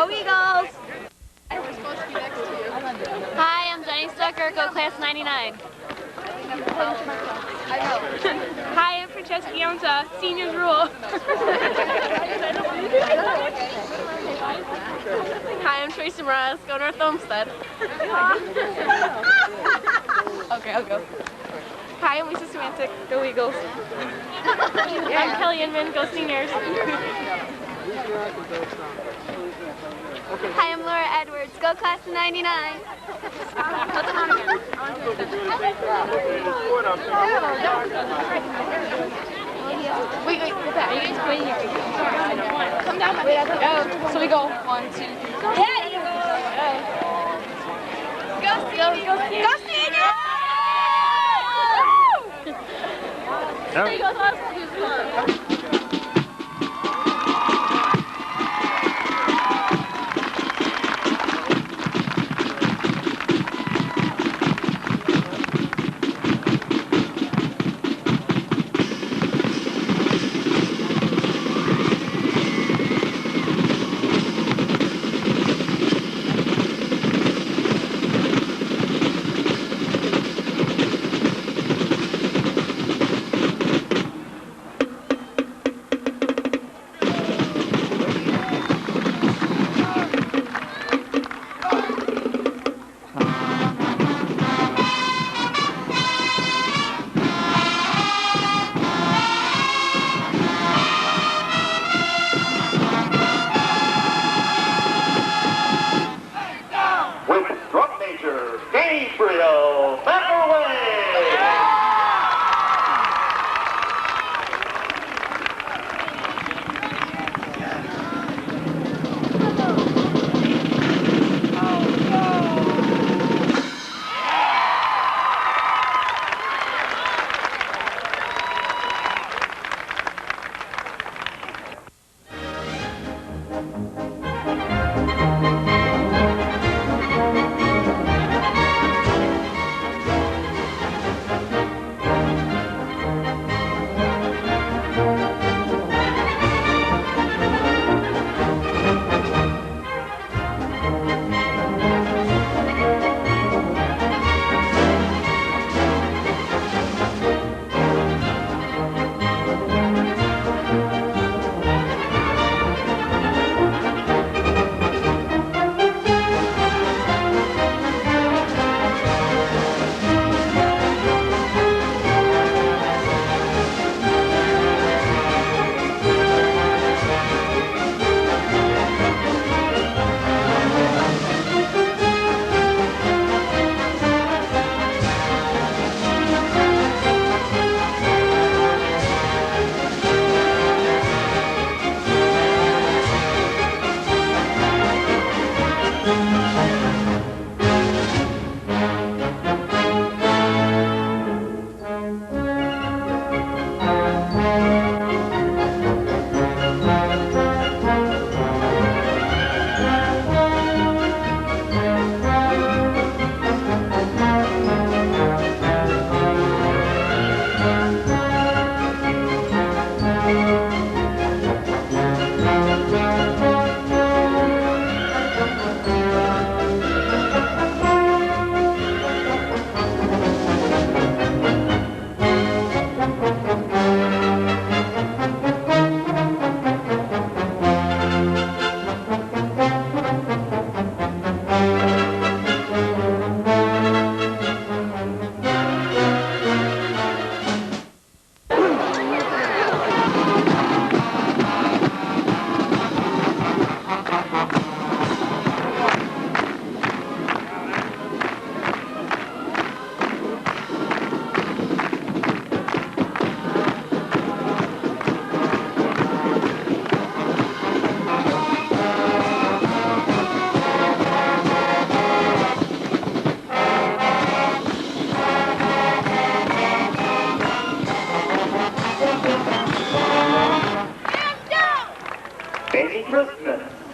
Go Eagles! We're supposed to be next to you. Hi, I'm Jenny Stucker, go class 99. I know. Hi, I'm Francesca Yonta, seniors rule. Hi, I'm Tracy Morales, go North Olmsted. Okay, I'll go. Hi, I'm Lisa Semantic, go Eagles. I'm Kelly Inman, go seniors. Hi, I'm Laura Edwards, go class of 99. What's on again? Wait, go back. Are you guys waiting here? Come down. Wait, so we go 1, 2, 3. Yeah, you go. Go seniors! There you go.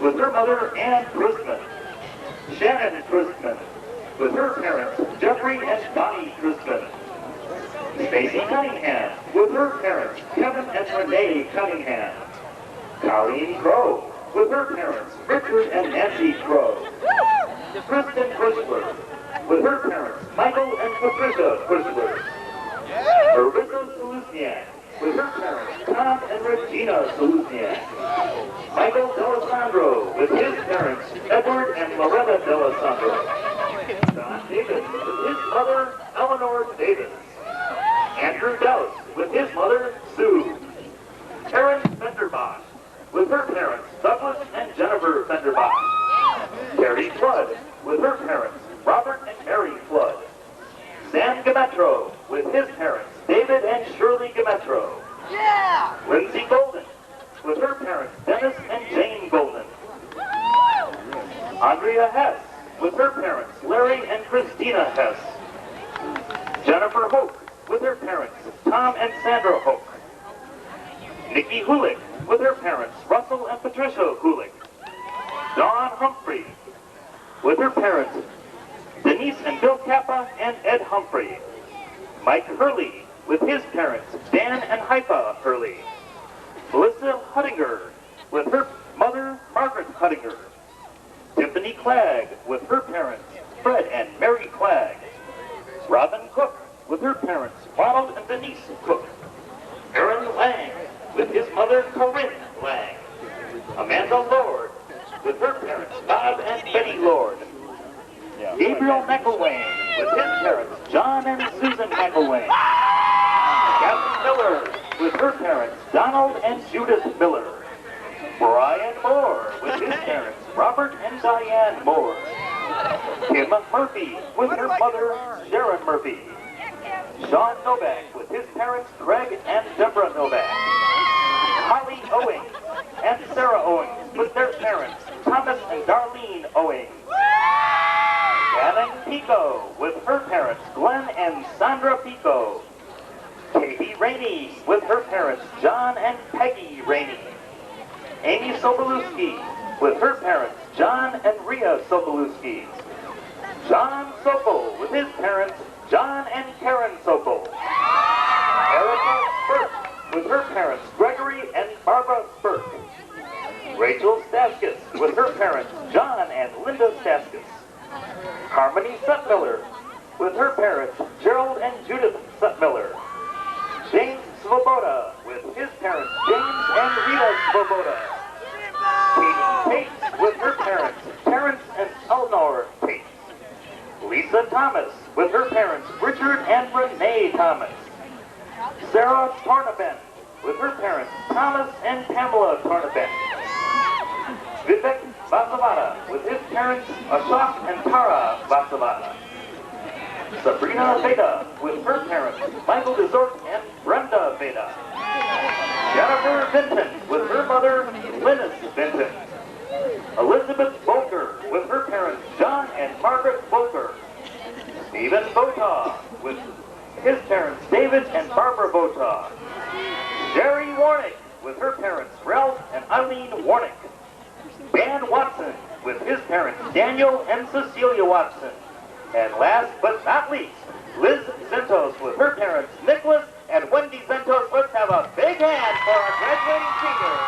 with her mother, Ann Christman. Shannon Christman, with her parents, Jeffrey and Bonnie Christman. Stacy Cunningham, with her parents, Kevin and Renee Cunningham. Colleen Crow, with her parents, Richard and Nancy Crow. Kristen Chrysler, with her parents, Michael and Patricia Chrysler. Marissa Seluzniak, with her parents, Tom and Regina Seluzniak. Michael D'Alessandro, with his parents, Edward and Loretta D'Alessandro. Don Davis, with his mother, Eleanor Davis. Andrew Dowse, with his mother, Sue. Karen Fenderbach, with her parents, Douglas and Jennifer Fenderbach. Terry Flood, with her parents, Robert and Mary Flood. Sam Gametro, with his parents, David and Shirley Gametro. Yeah! Lindsay Golden, with her parents, Dennis and Jane Golden. Andrea Hess, with her parents, Larry and Christina Hess. Jennifer Hoke, with her parents, Tom and Sandra Hoke. Nikki Hulick, with her parents, Russell and Patricia Hulick. Dawn Humphrey, with her parents, Denise and Bill Kappa and Ed Humphrey. Mike Hurley, with his parents, Dan and Haifa Hurley. Melissa Huttinger, with her mother, Margaret Huttinger. Tiffany Clagg, with her parents, Fred and Mary Clagg. Robin Cook, with her parents, Ronald and Denise Cook. Aaron Lang, with his mother, Corinne Lang. Amanda Lord, with her parents, Bob and Betty Lord. Gabriel McElwain, with his parents, John and Susan McElwain. Kathy Miller, with her parents, Donald and Judith Miller. Brian Moore, with his parents, Robert and Diane Moore. Kim Murphy, with her mother, Sharon Murphy. Sean Novak, with his parents, Craig and Deborah Novak. Holly Owings and Sarah Owings, with their parents, Thomas and Darlene Owings. Shannon Pico, with her parents, Glenn and Sandra Pico. Katie Rainey, with her parents, John and Peggy Rainey. Amy Sobolewski, with her parents, John and Rhea Sobolewski. John Sokol, with his parents, John and Karen Sokol. Erica Spurt, with her parents, Gregory and Barbara Spurt. Rachel Staskis, with her parents, John and Linda Staskis. Harmony Sutmiller, with her parents, Gerald and Judith Sutmiller. James Svoboda, with his parents, James and Rita Svoboda. Katie Tate, with her parents, Terrence and Eleanor Tate. Lisa Thomas, with her parents, Richard and Renee Thomas. Sarah Tornabend, with her parents, Thomas and Pamela Tornabend. Vivek Vasavada, with his parents, Ashok and Tara Vasavada. Sabrina Veda, with her parents, Michael Desort and Brenda Veda. Jennifer Vinton, with her mother, Linus Vinton. Elizabeth Volker, with her parents, John and Margaret Volker. Stephen Votaw, with his parents, David and Barbara Votaw. Sherry Warnick, with her parents, Ralph and Eileen Warnick. Dan Watson, with his parents, Daniel and Cecilia Watson. And last but not least, Liz Zentos, with her parents, Nicholas and Wendy Zentos. Let's have a big hand for our graduating seniors.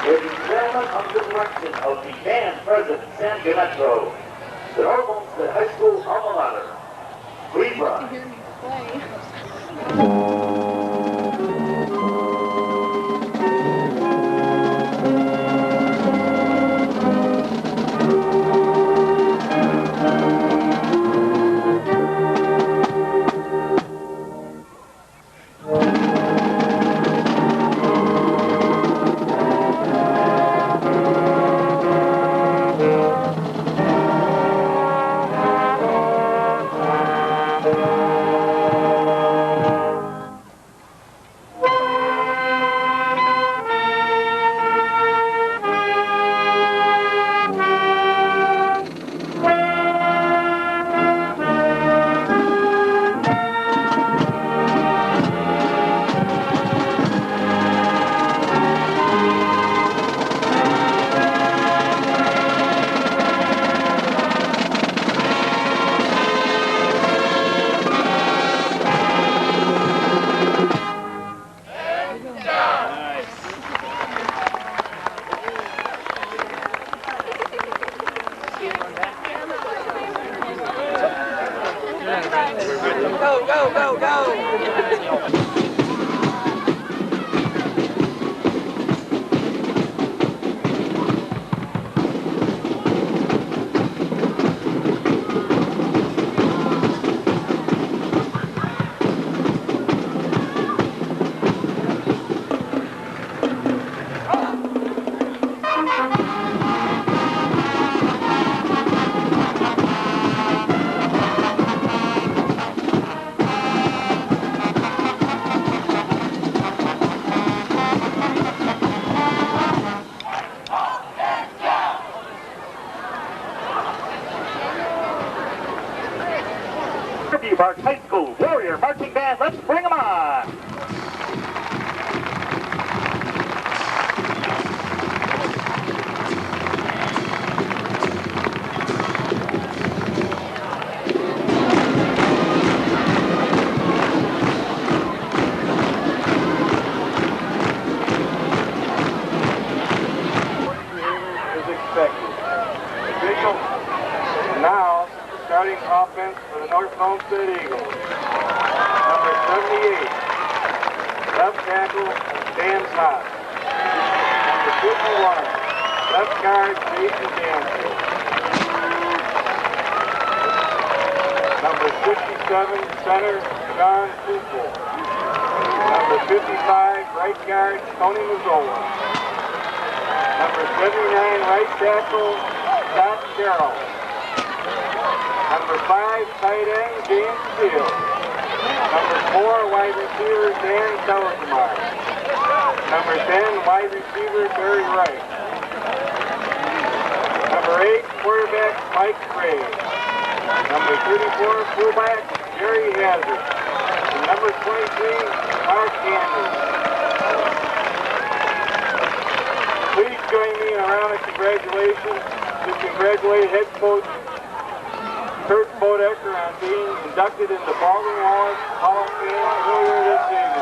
With the chairman under the direction of the band president, Sam Gametro, the North Olmsted High School alma mater, please rise. Hear me play. Go, go, go, go! Park High School Warrior Marching Band, let's bring them on! Is expected. Official now starting offense for the North Olmsted Eagles. Number 78, left tackle, Dan Scott. Number 51, left guard, Jason Dancy. Number 57, center, John Cooper. Number 55, right guard, Tony Mazzola. Number 79, right tackle, Scott Carroll. Number 5, tight end, James Steele. Number 4, wide receiver, Dan Salazar. Number 10, wide receiver, Barry Wright. Number 8, quarterback, Mike Gray. Number 34, fullback, Jerry Hazard. And number 23, Mark Andrews. Please join me in a round of congratulations to congratulate head coach Kurt Bodecker on being inducted into Baldwin Wallace Hall of Fame earlier this evening.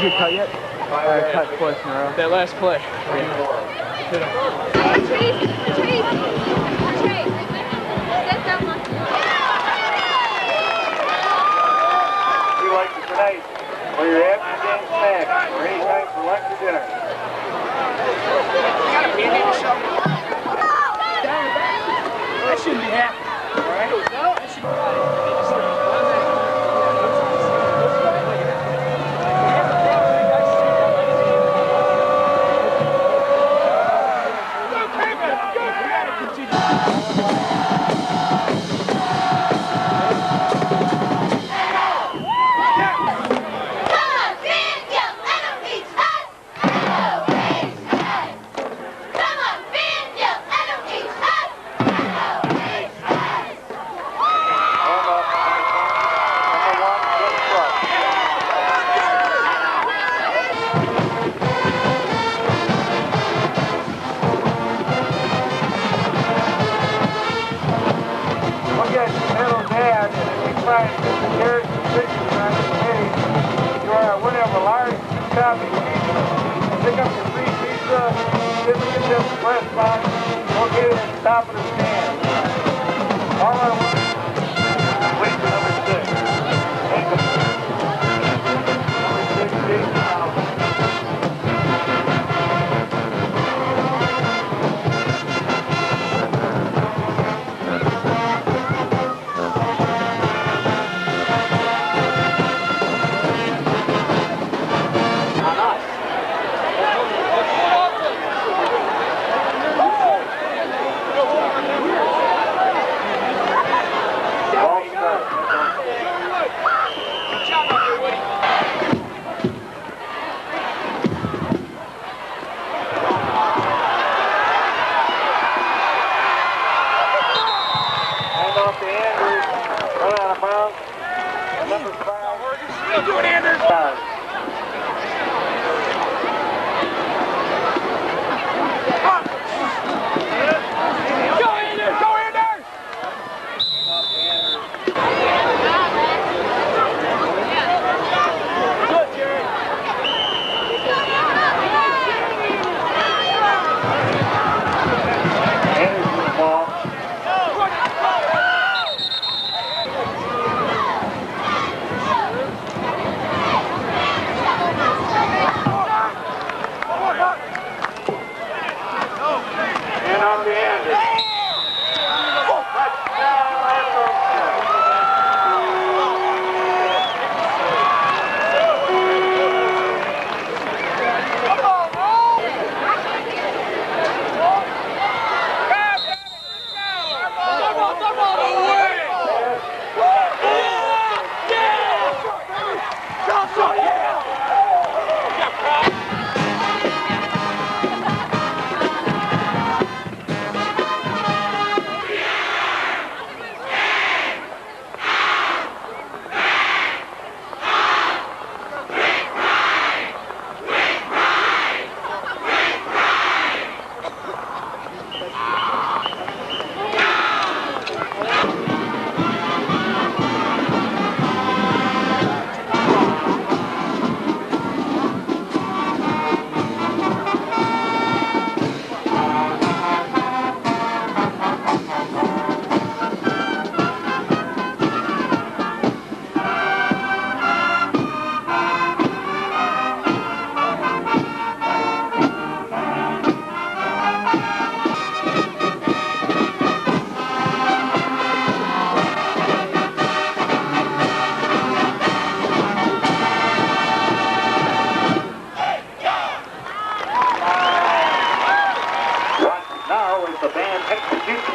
you get cut yet? Cut twice in a row. That last play. We like you tonight for your after-game snack or any time for lunch or dinner. That shouldn't be happening. All right? No, that should be. Pick up your free pizza, get the express box, or get it at the top of the stand. All I want is wait for number 6. Take them. Number 6, Jason House.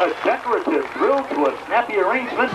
A decorative drill to a snappy arrangement.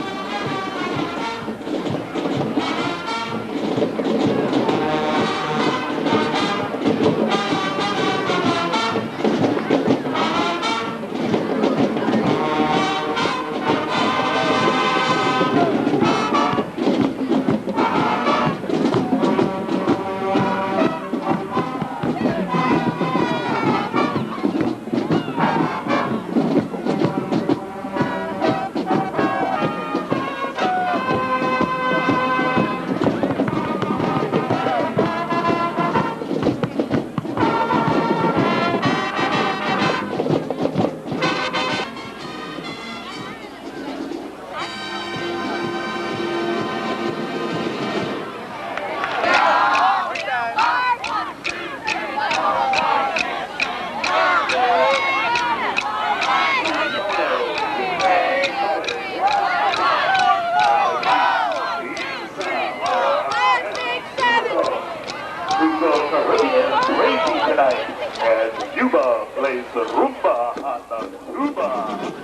And Yuba plays the rumba on the tuba.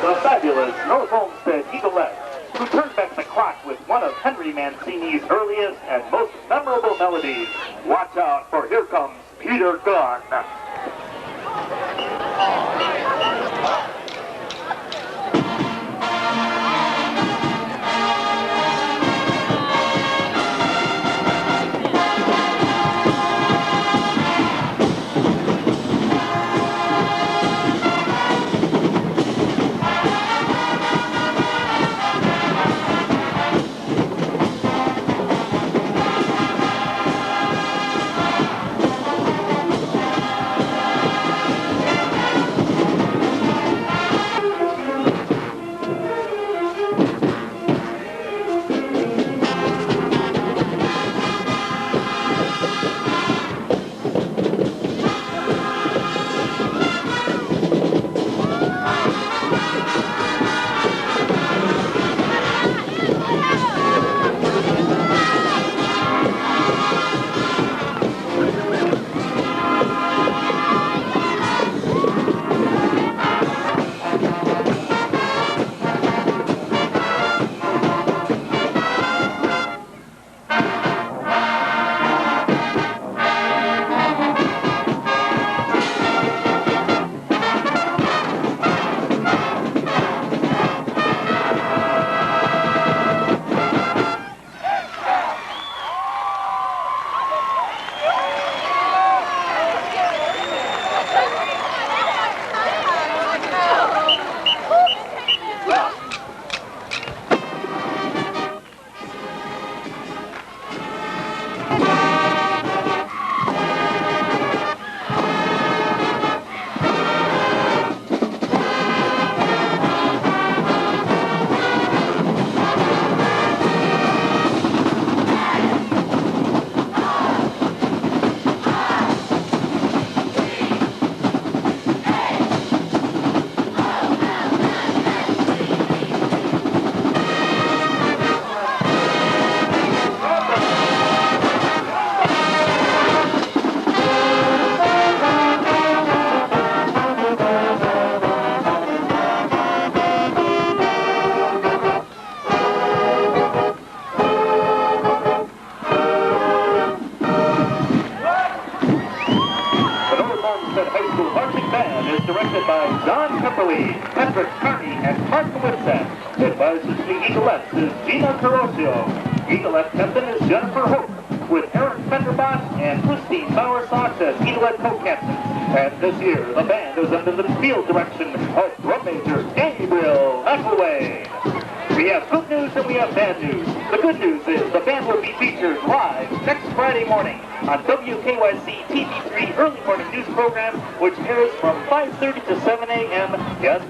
The fabulous North Olmsted Eaglettes, who turned back the clock with one of Henry Mancini's earliest and most memorable melodies. Watch out, for here comes Peter Gunn. Eaglet captain is Jennifer Hope, with Eric Fenderbach and Christine Bowersox as Eaglet co-captains. And this year, the band is under the field direction of drum major Gabriel McElwain. We have good news and we have bad news. The good news is the band will be featured live next Friday morning on WKYC TV3 early morning news program, which airs from 5:30 to 7 a.m. Yes.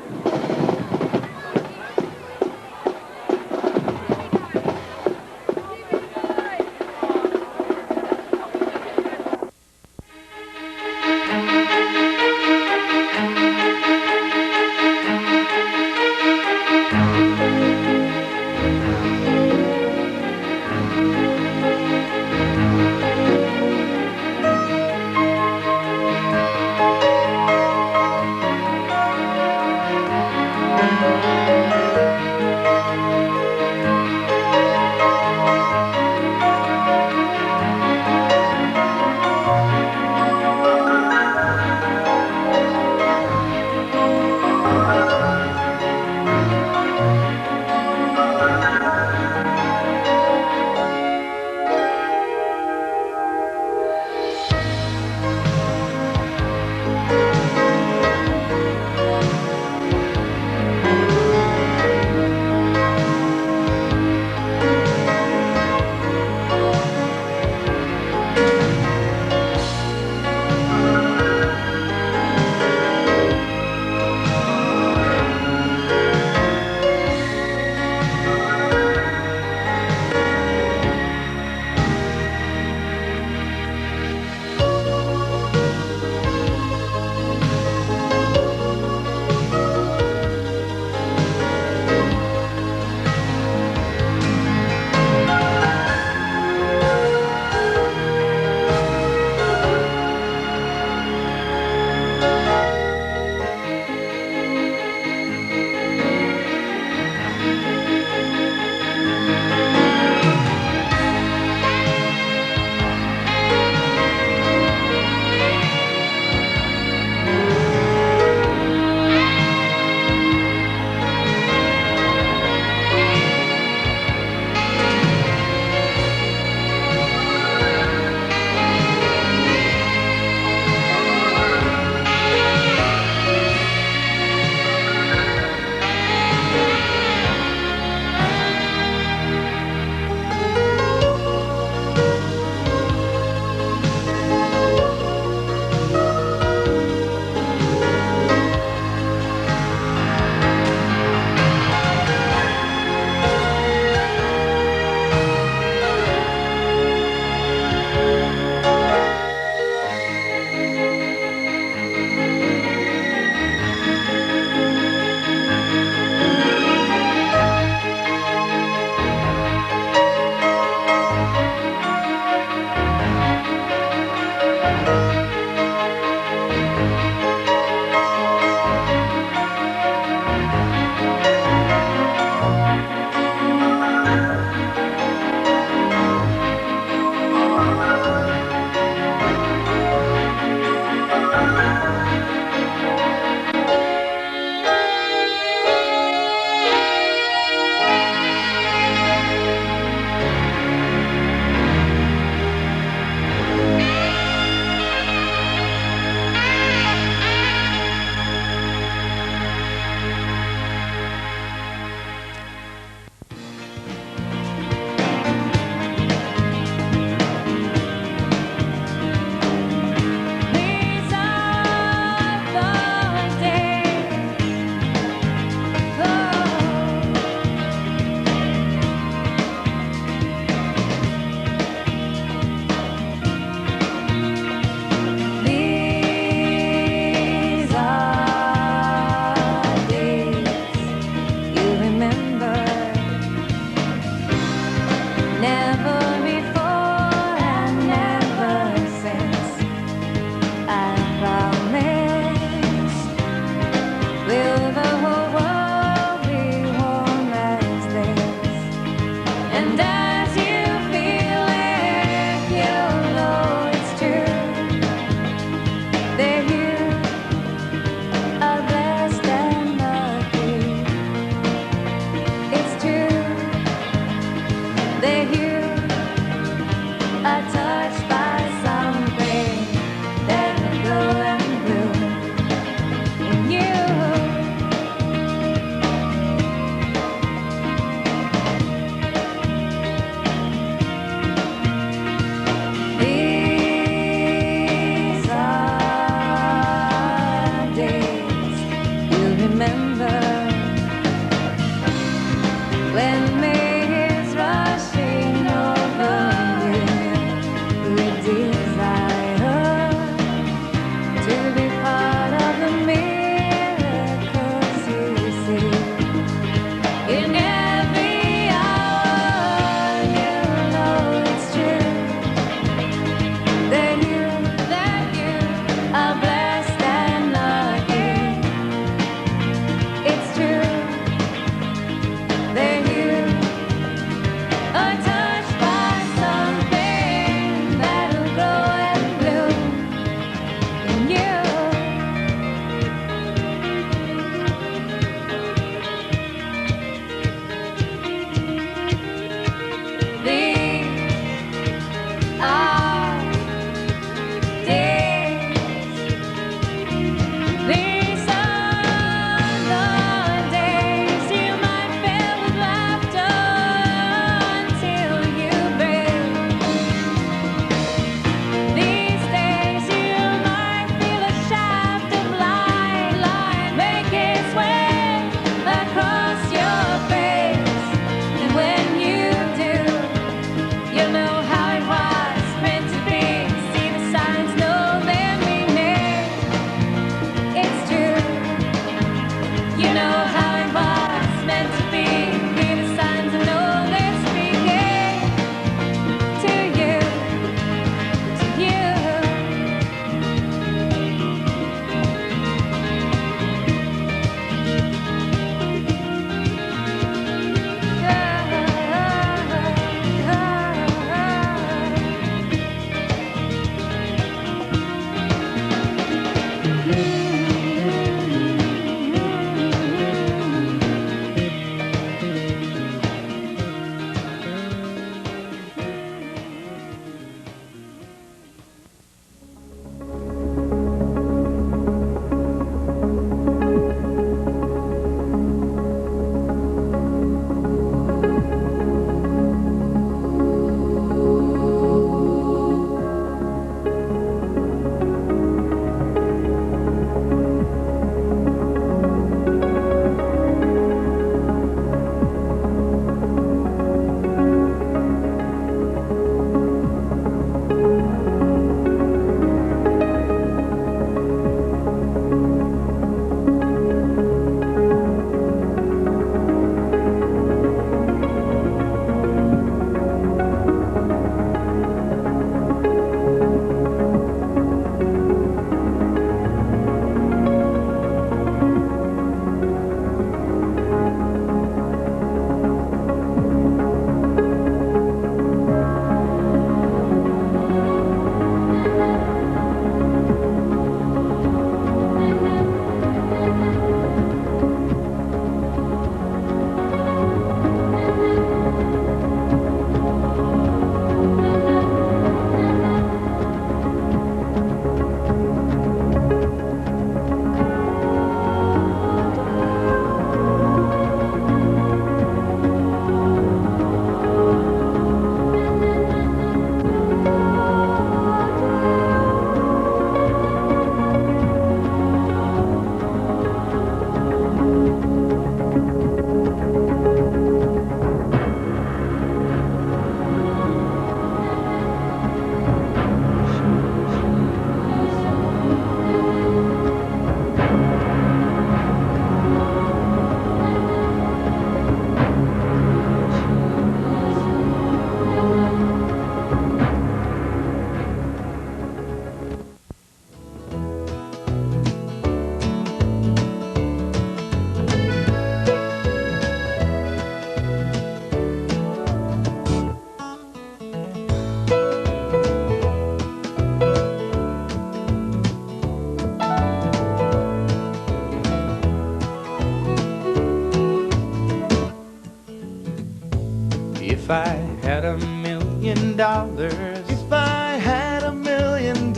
if I had $1 million, if I had $1 million,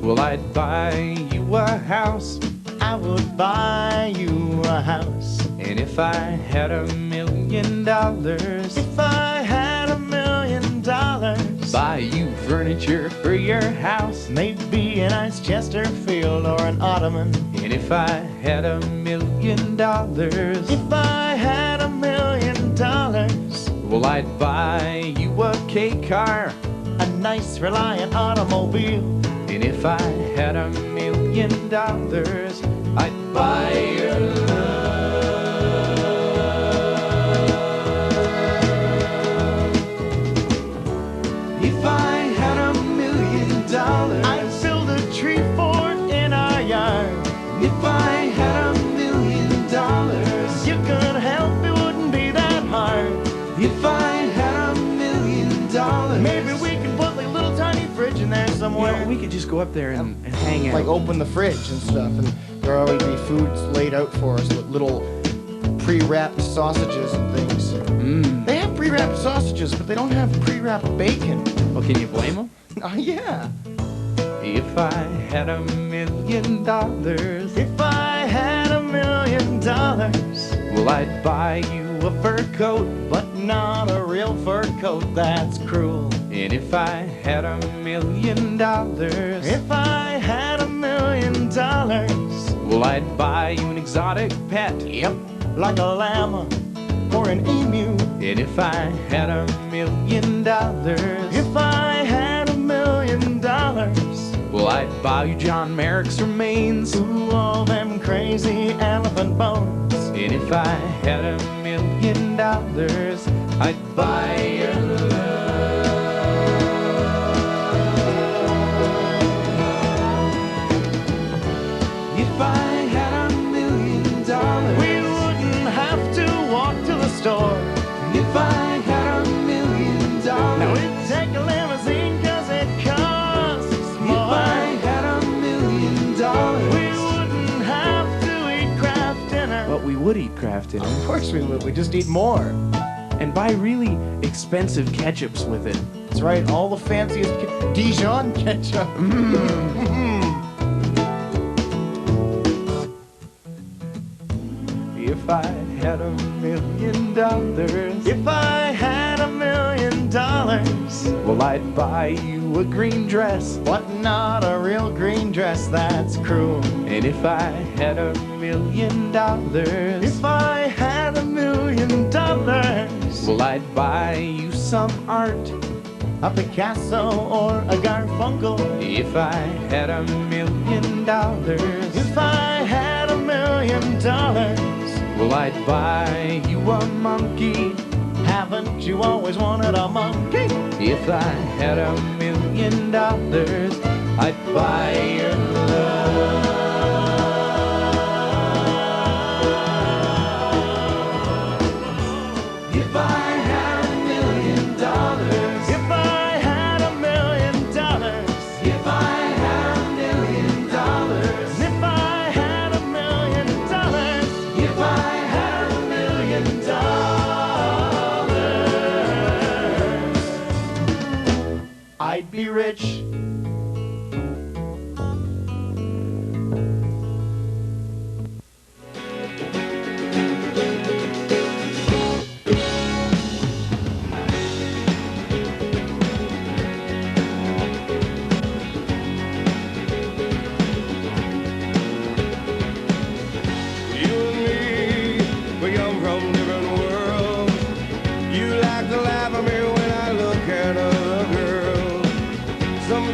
well, I'd buy you a house. I would buy you a house. And if I had $1 million, if I had $1 million, buy you furniture for your house. maybe a nice Chesterfield or an ottoman. And if I had $1 million, If I had $1 million, well, I'd buy you a K car. a nice Reliant automobile. And if I had $1 million, I'd buy your love. If I had $1 million, I'd build a tree fort in our yard. if I had $1 million, You could help, it wouldn't be that hard. if I had $1 million, Maybe we could put like a little tiny fridge in there somewhere. well, we could just go up there and hang out. Like open the fridge and stuff, and there'll always be foods laid out for us, with little pre-wrapped sausages and things. They have pre-wrapped sausages, but they don't have pre-wrapped bacon. Well, can you blame them? Yeah. If I had $1 million, If I had $1 million, well, I'd buy you a fur coat. but not a real fur coat, that's cruel. And if I had $1 million, If I had $1 million, well, I'd buy you an exotic pet. yep, like a llama or an emu. And if I had $1 million, If I had $1 million, well, I'd buy you John Merrick's remains. ooh, all them crazy elephant bones. And if I had $1 million, I'd buy your love. If I had $1 million, We wouldn't have to walk to the store. if I had $1 million, Now we'd take a limousine 'cause it costs if more. I had $1 million, We wouldn't have to eat Kraft dinner. but we would eat Kraft dinner Of course we would. We just eat more. and buy really expensive ketchups with it. That's right. All the fanciest Dijon ketchup. If I had $1 million, If I had $1 million, well, I'd buy you a green dress. but not a real green dress, that's cruel. And if I had $1 million, If I had $1 million, well, I'd buy you some art. a Picasso or a Garfunkel. If I had $1 million, If I had $1 million, well, I'd buy you a monkey. haven't you always wanted a monkey? If I had $1 million, I'd buy your love. If I had $1 million, If I had $1 million, if I had $1 million, if I had $1 million, if I had $1 million, I'd be rich. You and me, we come from different worlds. You like to laugh at me when I look at other girls. Some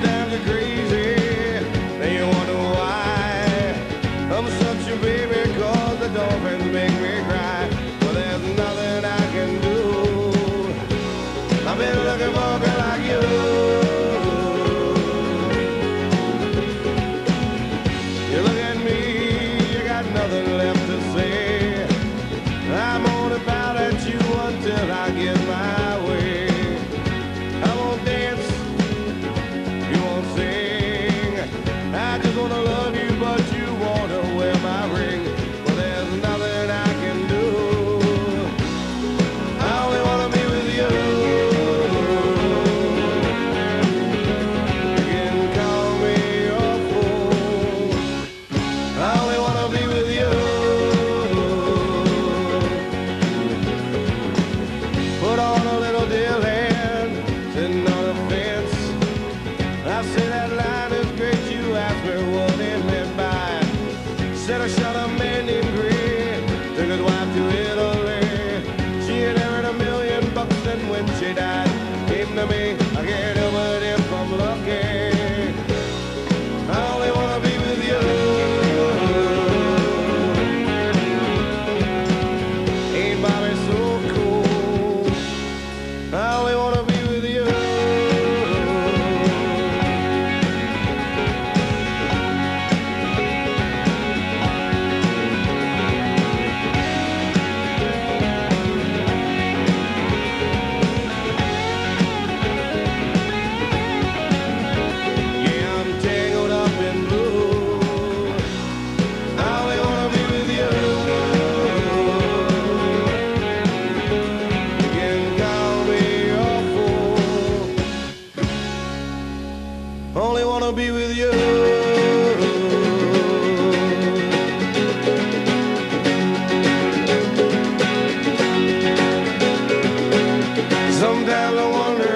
Sometimes I wonder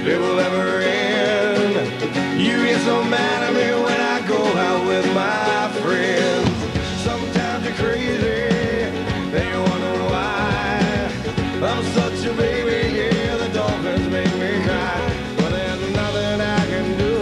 if it will ever end. You get so mad at me when I go out with my friends. Sometimes you're crazy, and you wonder why. I'm such a baby, yeah, the dolphins make me cry. But there's nothing I can do.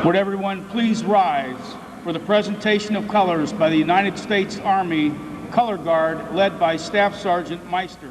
Would everyone please rise for the presentation of colors by the United States Army Color Guard led by Staff Sergeant Meister.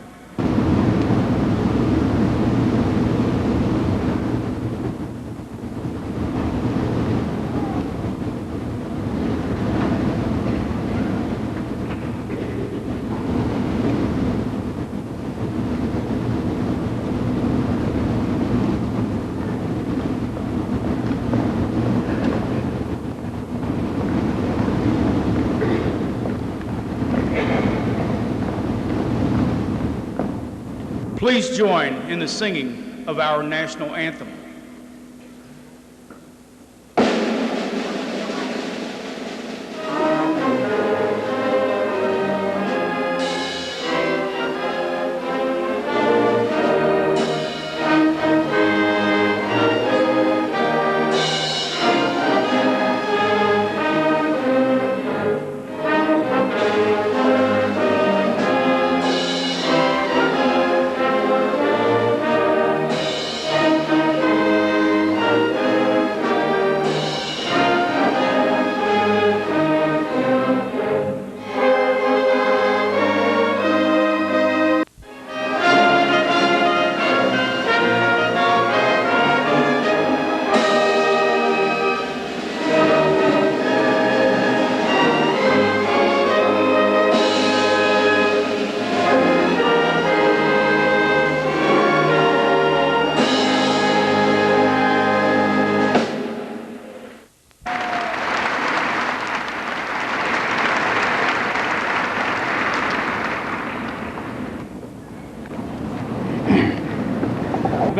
Please join in the singing of our national anthem.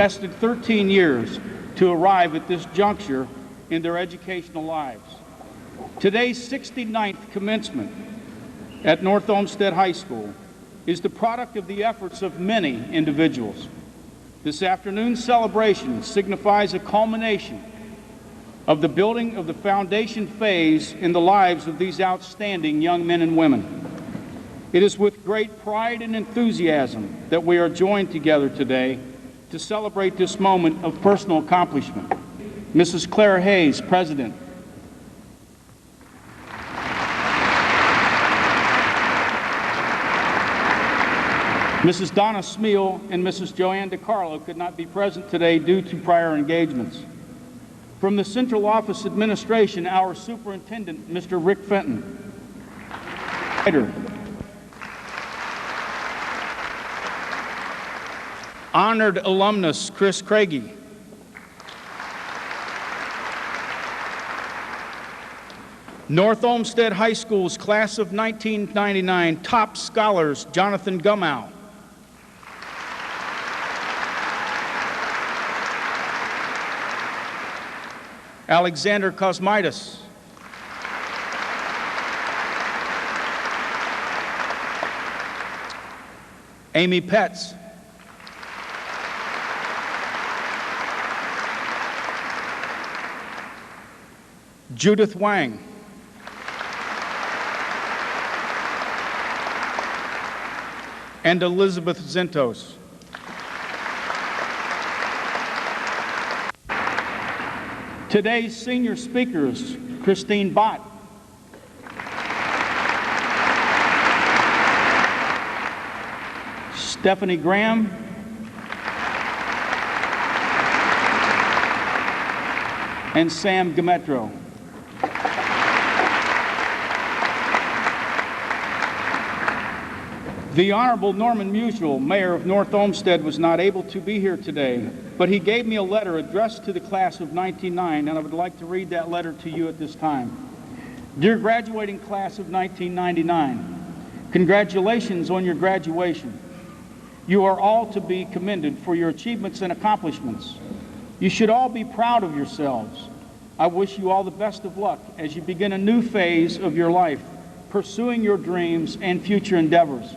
Invested 13 years to arrive at this juncture in their educational lives. Today's 69th commencement at North Olmsted High School is the product of the efforts of many individuals. This afternoon's celebration signifies a culmination of the building of the foundation phase in the lives of these outstanding young men and women. It is with great pride and enthusiasm that we are joined together today to celebrate this moment of personal accomplishment. Mrs. Claire Hayes, President. Mrs. Donna Smeal and Mrs. Joanne DiCarlo could not be present today due to prior engagements. From the Central Office Administration, our Superintendent, Mr. Rick Fenton. Honored alumnus Chris Craigie. North Olmsted High School's class of 1999 top scholars Jonathan Gumow. Alexander Kosmitis. Amy Petz. Judith Wang. And Elizabeth Zentos. Today's senior speakers, Christine Bott, Stephanie Graham, and Sam Gametro. The Honorable Norman Musial, Mayor of North Olmsted, was not able to be here today, but he gave me a letter addressed to the class of 1999, and I would like to read that letter to you at this time. Dear graduating class of 1999, congratulations on your graduation. You are all to be commended for your achievements and accomplishments. You should all be proud of yourselves. I wish you all the best of luck as you begin a new phase of your life, pursuing your dreams and future endeavors.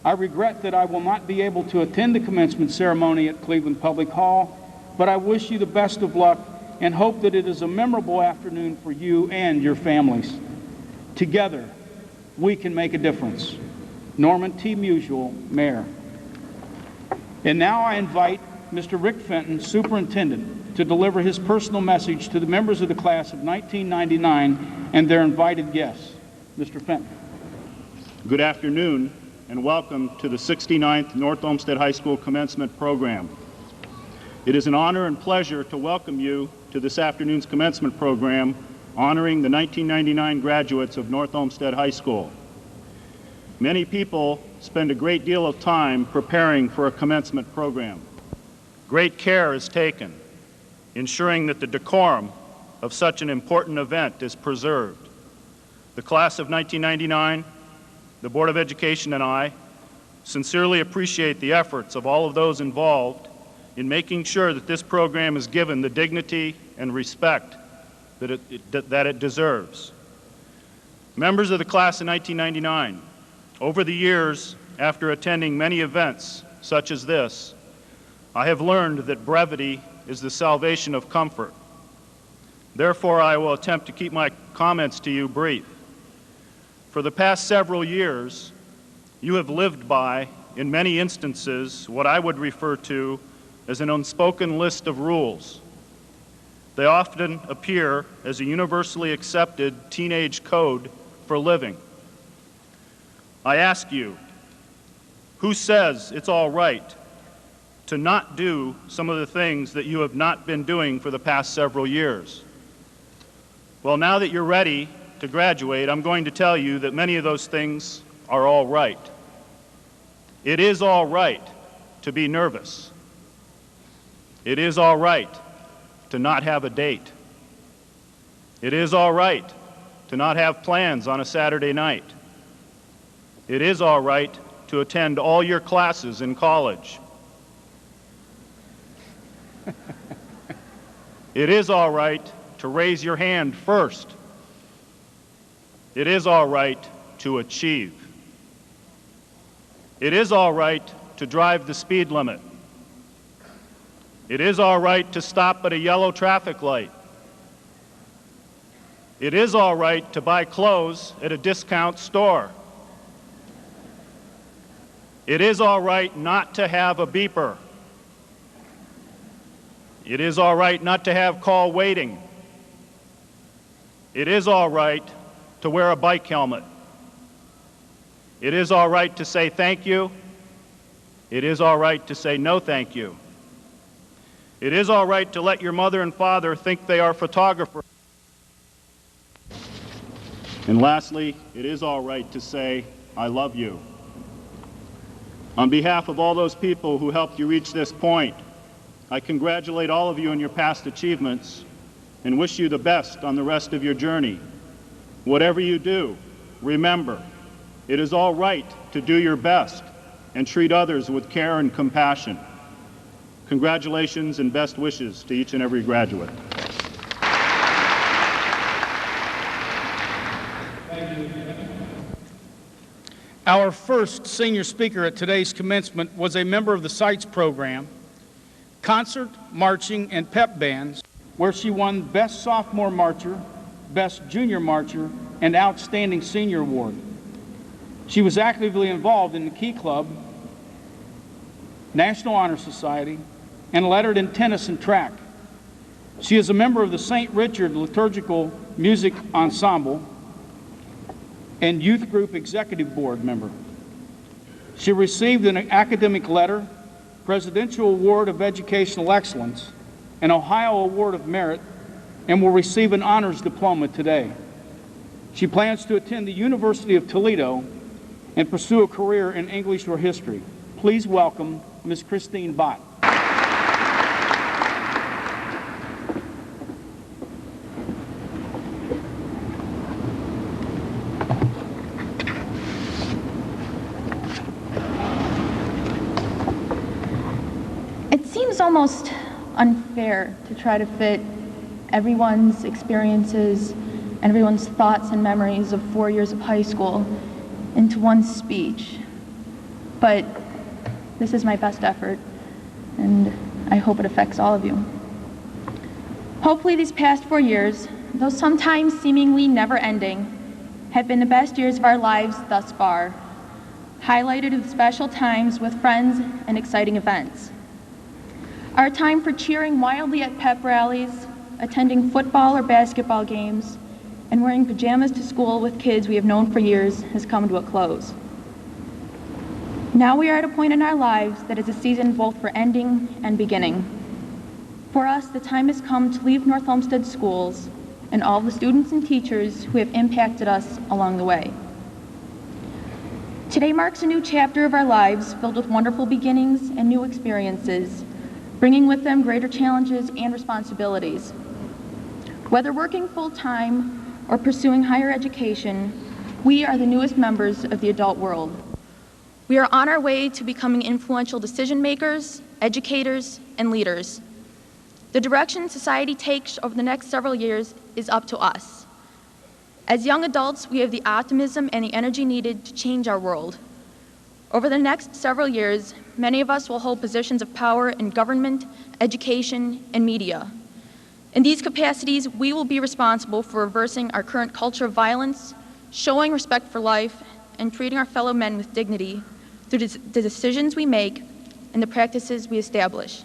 I regret that I will not be able to attend the commencement ceremony at Cleveland Public Hall, but I wish you the best of luck and hope that it is a memorable afternoon for you and your families. Together, we can make a difference. Norman T. Musial, Mayor. And now I invite Mr. Rick Fenton, Superintendent, to deliver his personal message to the members of the class of 1999 and their invited guests. Mr. Fenton. Good afternoon and welcome to the 69th North Olmsted High School Commencement Program. It is an honor and pleasure to welcome you to this afternoon's commencement program honoring the 1999 graduates of North Olmsted High School. Many people spend a great deal of time preparing for a commencement program. Great care is taken, ensuring that the decorum of such an important event is preserved. The class of 1999, the Board of Education and I sincerely appreciate the efforts of all of those involved in making sure that this program is given the dignity and respect that it deserves. Members of the class of 1999, over the years, after attending many events such as this, I have learned that brevity is the salvation of comfort. Therefore, I will attempt to keep my comments to you brief. For the past several years, you have lived by, in many instances, what I would refer to as an unspoken list of rules. They often appear as a universally accepted teenage code for living. I ask you, who says it's all right to not do some of the things that you have not been doing for the past several years? Well, now that you're ready to graduate, I'm going to tell you that many of those things are all right. It is all right to be nervous. It is all right to not have a date. It is all right to not have plans on a Saturday night. It is all right to attend all your classes in college. It is all right to raise your hand first. It is all right to achieve. It is all right to drive the speed limit. It is all right to stop at a yellow traffic light. It is all right to buy clothes at a discount store. It is all right not to have a beeper. It is all right not to have call waiting. It is all right to wear a bike helmet. It is all right to say thank you. It is all right to say no thank you. It is all right to let your mother and father think they are photographers. And lastly, it is all right to say, I love you. On behalf of all those people who helped you reach this point, I congratulate all of you on your past achievements and wish you the best on the rest of your journey. Whatever you do, remember, it is all right to do your best and treat others with care and compassion. Congratulations and best wishes to each and every graduate. Our first senior speaker at today's commencement was a member of the Sights program, concert, marching, and pep bands, where she won Best Sophomore Marcher, Best Junior Marcher, and Outstanding Senior Award. She was actively involved in the Key Club, National Honor Society, and lettered in tennis and track. She is a member of the St. Richard Liturgical Music Ensemble and Youth Group Executive Board member. She received an academic letter, Presidential Award of Educational Excellence, an Ohio Award of Merit, and will receive an honors diploma today. She plans to attend the University of Toledo and pursue a career in English or history. Please welcome Ms. Christine Bott. It seems almost unfair to try to fit everyone's experiences and everyone's thoughts and memories of 4 years of high school into one speech. But this is my best effort, and I hope it affects all of you. Hopefully these past 4 years, though sometimes seemingly never-ending, have been the best years of our lives thus far, highlighted with special times with friends and exciting events. Our time for cheering wildly at pep rallies, attending football or basketball games, and wearing pajamas to school with kids we have known for years has come to a close. Now we are at a point in our lives that is a season both for ending and beginning. For us, the time has come to leave North Olmsted schools and all the students and teachers who have impacted us along the way. Today marks a new chapter of our lives filled with wonderful beginnings and new experiences, bringing with them greater challenges and responsibilities. Whether working full-time or pursuing higher education, we are the newest members of the adult world. We are on our way to becoming influential decision makers, educators, and leaders. The direction society takes over the next several years is up to us. As young adults, we have the optimism and the energy needed to change our world. Over the next several years, many of us will hold positions of power in government, education, and media. In these capacities, we will be responsible for reversing our current culture of violence, showing respect for life, and treating our fellow men with dignity through the decisions we make and the practices we establish.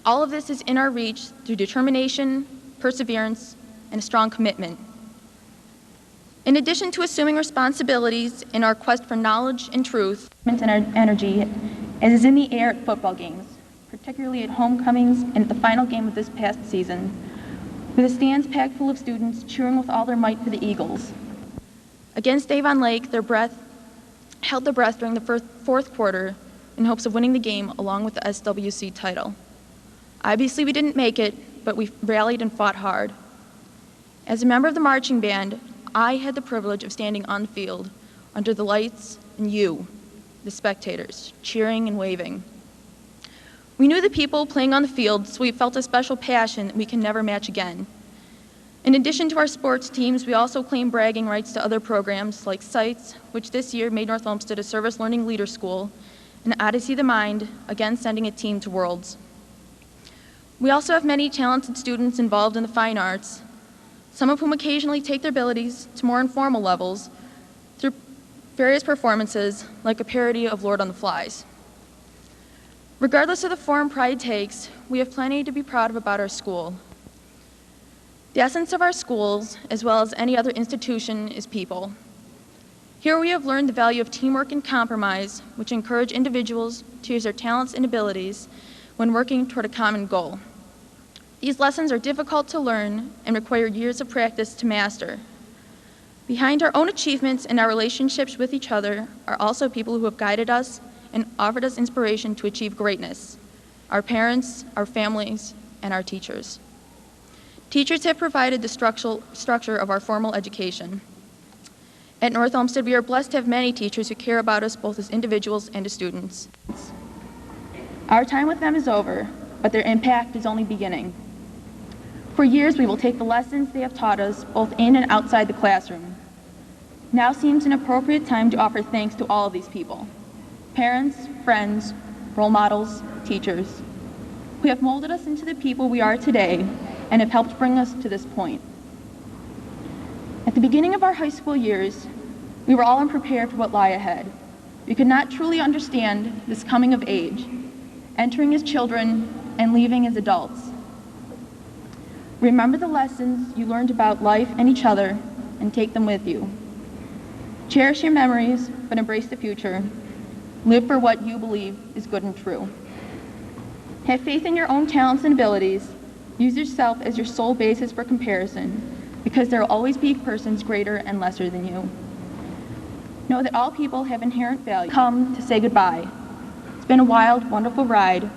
All of this is in our reach through determination, perseverance, and a strong commitment. In addition to assuming responsibilities in our quest for knowledge and truth, and our energy as is in the air at football games, particularly at homecomings and at the final game of this past season, with the stands packed full of students cheering with all their might for the Eagles. Against Avon Lake, held their breath during the fourth quarter in hopes of winning the game along with the SWC title. Obviously, we didn't make it, but we rallied and fought hard. As a member of the marching band, I had the privilege of standing on the field under the lights and you, the spectators, cheering and waving. We knew the people playing on the field, so we felt a special passion that we can never match again. In addition to our sports teams, we also claim bragging rights to other programs like SITES, which this year made North Olmsted a Service Learning Leader School, and Odyssey the Mind, again sending a team to Worlds. We also have many talented students involved in the fine arts, some of whom occasionally take their abilities to more informal levels through various performances like a parody of Lord on the Flies. Regardless of the form pride takes, we have plenty to be proud of about our school. The essence of our schools, as well as any other institution, is people. Here we have learned the value of teamwork and compromise, which encourage individuals to use their talents and abilities when working toward a common goal. These lessons are difficult to learn and require years of practice to master. Behind our own achievements and our relationships with each other are also people who have guided us and offered us inspiration to achieve greatness: our parents, our families, and our teachers. Teachers have provided the structure of our formal education. At North Olmsted, we are blessed to have many teachers who care about us both as individuals and as students. Our time with them is over, but their impact is only beginning. For years, we will take the lessons they have taught us both in and outside the classroom. Now seems an appropriate time to offer thanks to all of these people: parents, friends, role models, teachers, who have molded us into the people we are today and have helped bring us to this point. At the beginning of our high school years, we were all unprepared for what lie ahead. We could not truly understand this coming of age, entering as children and leaving as adults. Remember the lessons you learned about life and each other and take them with you. Cherish your memories, but embrace the future. Live for what you believe is good and true. Have faith in your own talents and abilities. Use yourself as your sole basis for comparison, because there will always be persons greater and lesser than you. Know that all people have inherent value. Come to say goodbye. It's been a wild, wonderful ride.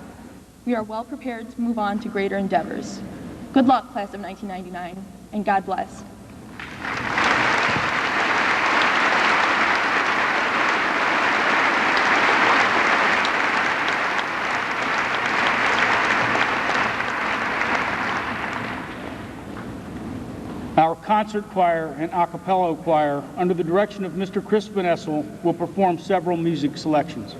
We are well prepared to move on to greater endeavors. Good luck, class of 1999, and God bless. Our concert choir and a cappella choir, under the direction of Mr. Chris Vanessel, will perform several music selections.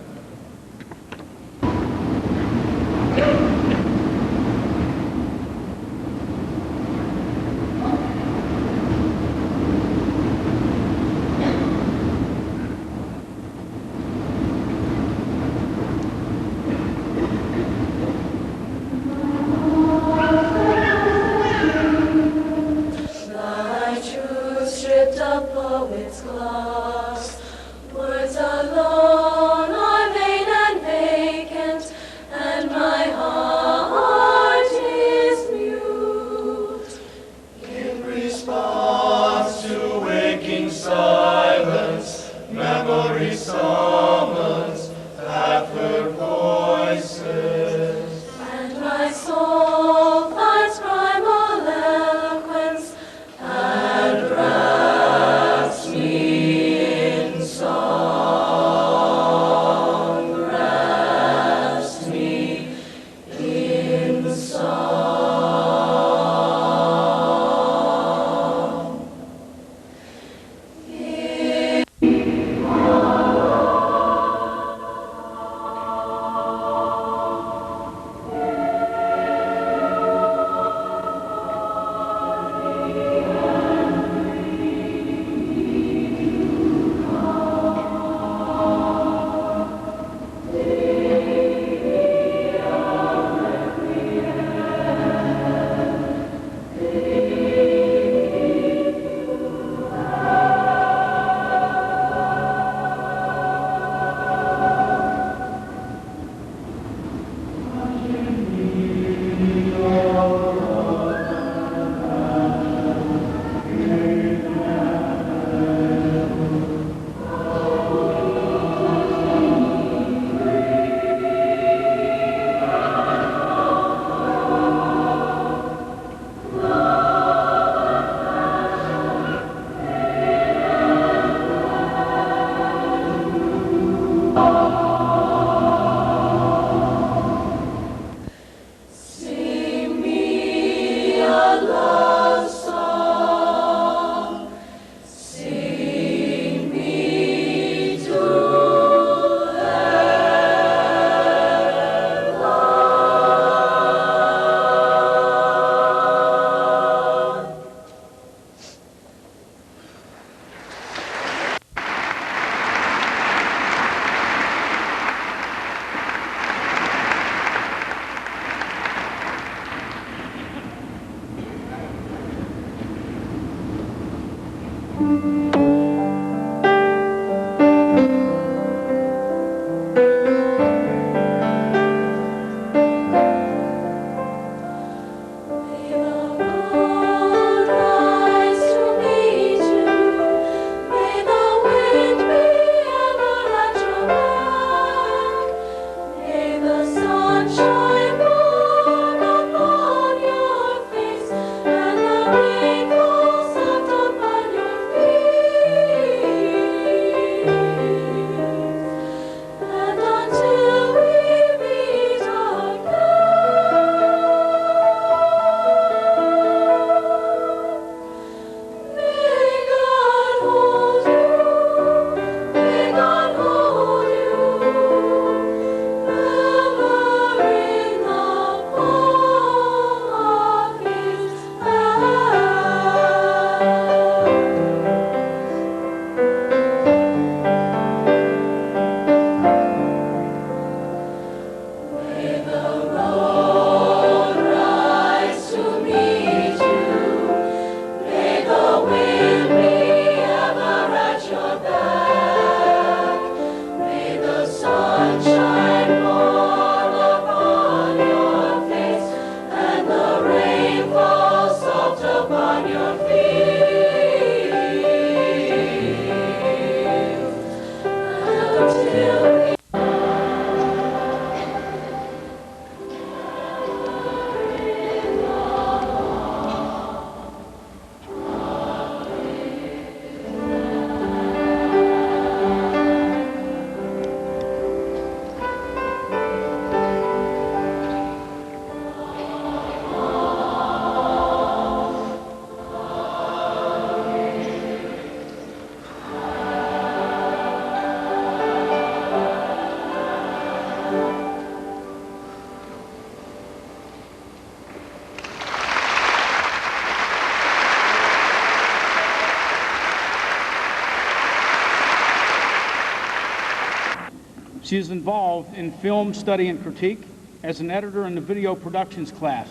She is involved in film study and critique as an editor in the video productions class.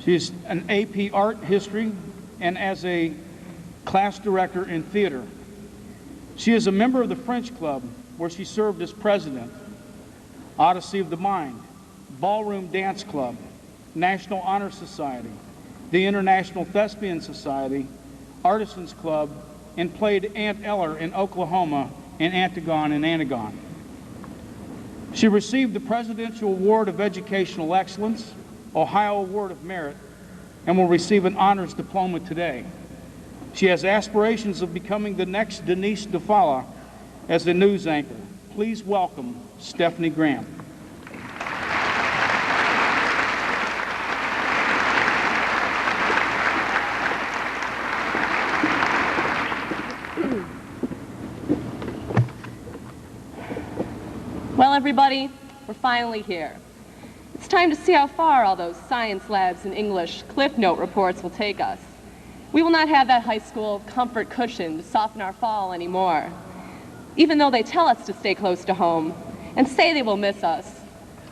She is an AP Art History and as a class director in theater. She is a member of the French Club, where she served as president, Odyssey of the Mind, Ballroom Dance Club, National Honor Society, the International Thespian Society, Artisans Club, and played Aunt Eller in Oklahoma and Antigone in Antigone. She received the Presidential Award of Educational Excellence, Ohio Award of Merit, and will receive an honors diploma today. She has aspirations of becoming the next Denise DeFalla as a news anchor. Please welcome Stephanie Graham. Well, everybody, we're finally here. It's time to see how far all those science labs and English Cliff Note reports will take us. We will not have that high school comfort cushion to soften our fall anymore. Even though they tell us to stay close to home and say they will miss us,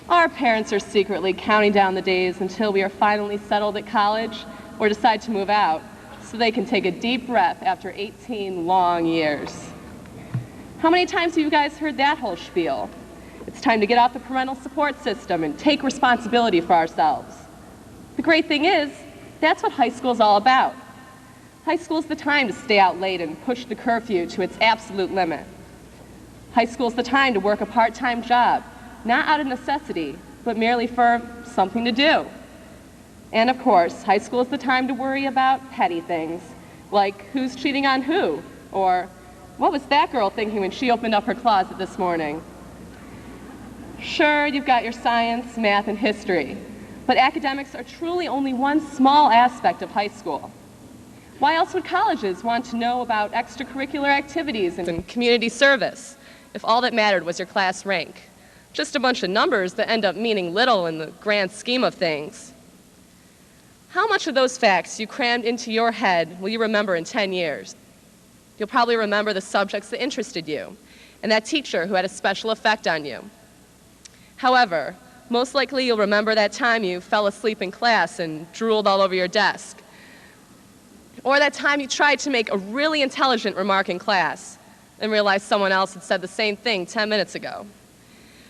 our parents are secretly counting down the days until we are finally settled at college or decide to move out so they can take a deep breath after 18 long years. How many times have you guys heard that whole spiel? It's time to get off the parental support system and take responsibility for ourselves. The great thing is, that's what high school is all about. High school is the time to stay out late and push the curfew to its absolute limit. High school is the time to work a part-time job, not out of necessity, but merely for something to do. And of course, high school is the time to worry about petty things, like who's cheating on who, or what was that girl thinking when she opened up her closet this morning? Sure, you've got your science, math, and history, but academics are truly only one small aspect of high school. Why else would colleges want to know about extracurricular activities and community service if all that mattered was your class rank? Just a bunch of numbers that end up meaning little in the grand scheme of things. How much of those facts you crammed into your head will you remember in 10 years? You'll probably remember the subjects that interested you and that teacher who had a special effect on you. However, most likely you'll remember that time you fell asleep in class and drooled all over your desk. Or that time you tried to make a really intelligent remark in class and realized someone else had said the same thing 10 minutes ago.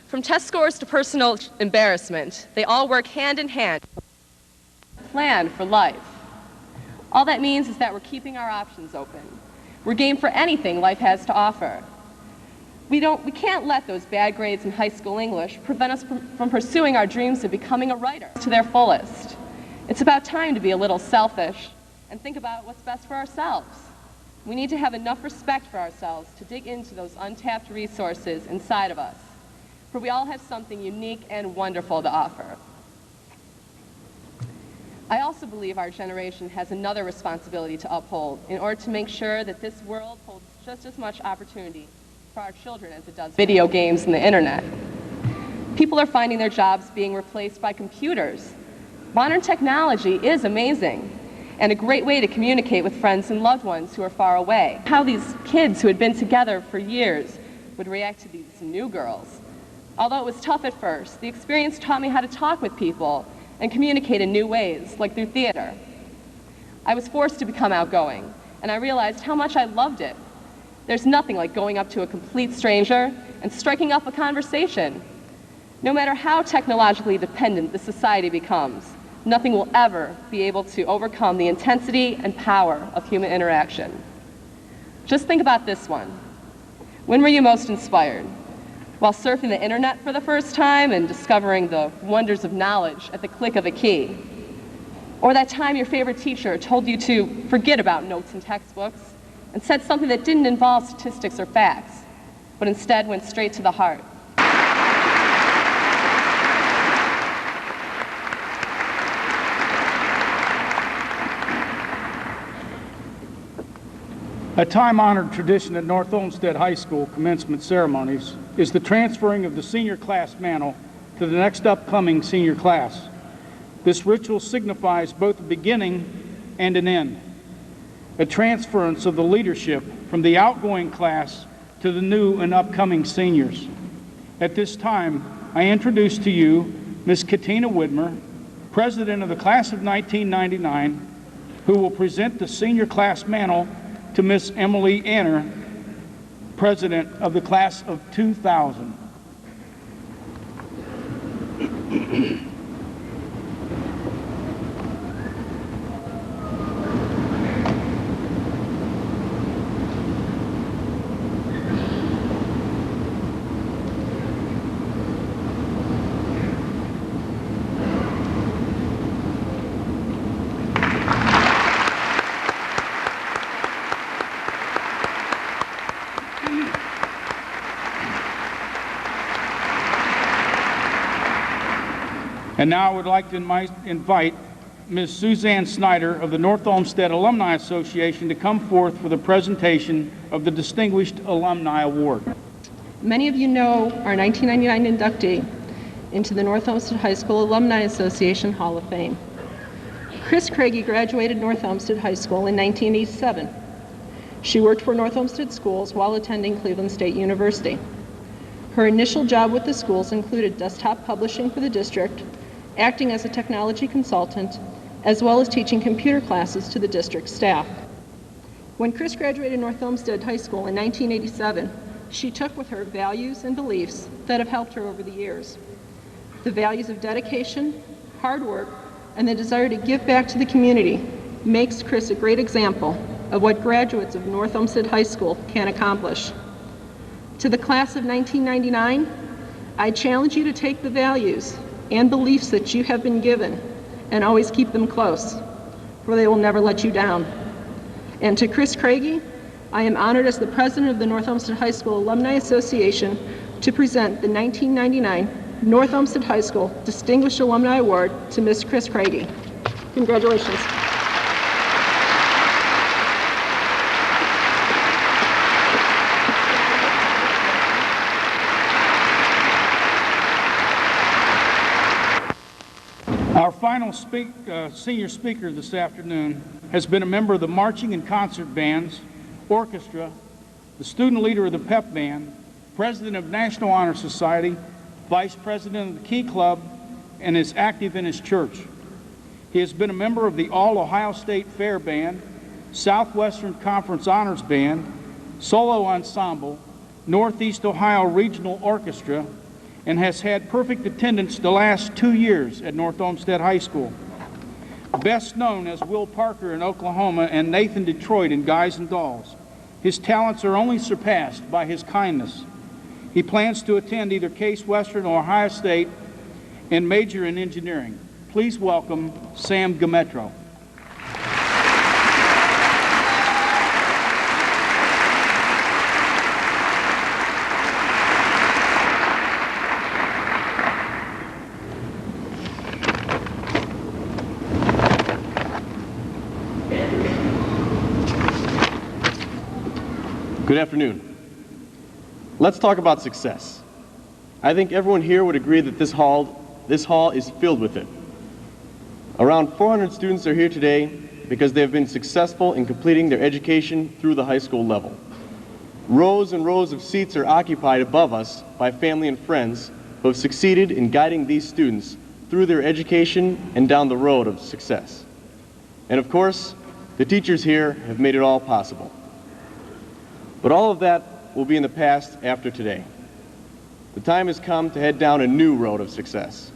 From test scores to personal embarrassment, they all work hand in hand. Plan for life. All that means is that we're keeping our options open. We're game for anything life has to offer. We can't let those bad grades in high school English prevent us from pursuing our dreams of becoming a writer to their fullest. It's about time to be a little selfish and think about what's best for ourselves. We need to have enough respect for ourselves to dig into those untapped resources inside of us, for we all have something unique and wonderful to offer. I also believe our generation has another responsibility to uphold in order to make sure that this world holds just as much opportunity for our children as it does video games and the internet. People are finding their jobs being replaced by computers. Modern technology is amazing and a great way to communicate with friends and loved ones who are far away. How these kids who had been together for years would react to these new girls. Although it was tough at first, the experience taught me how to talk with people and communicate in new ways, like through theater. I was forced to become outgoing, and I realized how much I loved it. There's nothing like going up to a complete stranger and striking up a conversation. No matter how technologically dependent the society becomes, nothing will ever be able to overcome the intensity and power of human interaction. Just think about this one. When were you most inspired? While surfing the internet for the first time and discovering the wonders of knowledge at the click of a key? Or that time your favorite teacher told you to forget about notes and textbooks and said something that didn't involve statistics or facts, but instead went straight to the heart? A time-honored tradition at North Olmsted High School commencement ceremonies is the transferring of the senior class mantle to the next upcoming senior class. This ritual signifies both a beginning and an end, a transference of the leadership from the outgoing class to the new and upcoming seniors. At this time, I introduce to you Ms. Katina Widmer, President of the Class of 1999, who will present the senior class mantle to Ms. Emily Anner, President of the Class of 2000. And now I would like to invite Ms. Suzanne Snyder of the North Olmsted Alumni Association to come forth for the presentation of the Distinguished Alumni Award. Many of you know our 1999 inductee into the North Olmsted High School Alumni Association Hall of Fame. Chris Craigie graduated North Olmsted High School in 1987. She worked for North Olmsted Schools while attending Cleveland State University. Her initial job with the schools included desktop publishing for the district, acting as a technology consultant, as well as teaching computer classes to the district staff. When Chris graduated North Olmsted High School in 1987, she took with her values and beliefs that have helped her over the years. The values of dedication, hard work, and the desire to give back to the community makes Chris a great example of what graduates of North Olmsted High School can accomplish. To the class of 1999, I challenge you to take the values and beliefs that you have been given and always keep them close, for they will never let you down. And to Chris Craigie, I am honored as the president of the North Olmsted High School Alumni Association to present the 1999 North Olmsted High School Distinguished Alumni Award to Ms. Chris Craigie. Congratulations. Our final senior speaker this afternoon has been a member of the marching and concert bands, orchestra, the student leader of the pep band, president of National Honor Society, vice president of the Key Club, and is active in his church. He has been a member of the All-Ohio State Fair Band, Southwestern Conference Honors Band, Solo Ensemble, Northeast Ohio Regional Orchestra, and has had perfect attendance the last 2 years at North Olmsted High School. Best known as Will Parker in Oklahoma and Nathan Detroit in Guys and Dolls, his talents are only surpassed by his kindness. He plans to attend either Case Western or Ohio State and major in engineering. Please welcome Sam Gametro. Good afternoon. Let's talk about success. I think everyone here would agree that this hall is filled with it. Around 400 students are here today because they have been successful in completing their education through the high school level. Rows and rows of seats are occupied above us by family and friends who have succeeded in guiding these students through their education and down the road of success. And of course, the teachers here have made it all possible. But all of that will be in the past after today. The time has come to head down a new road of success.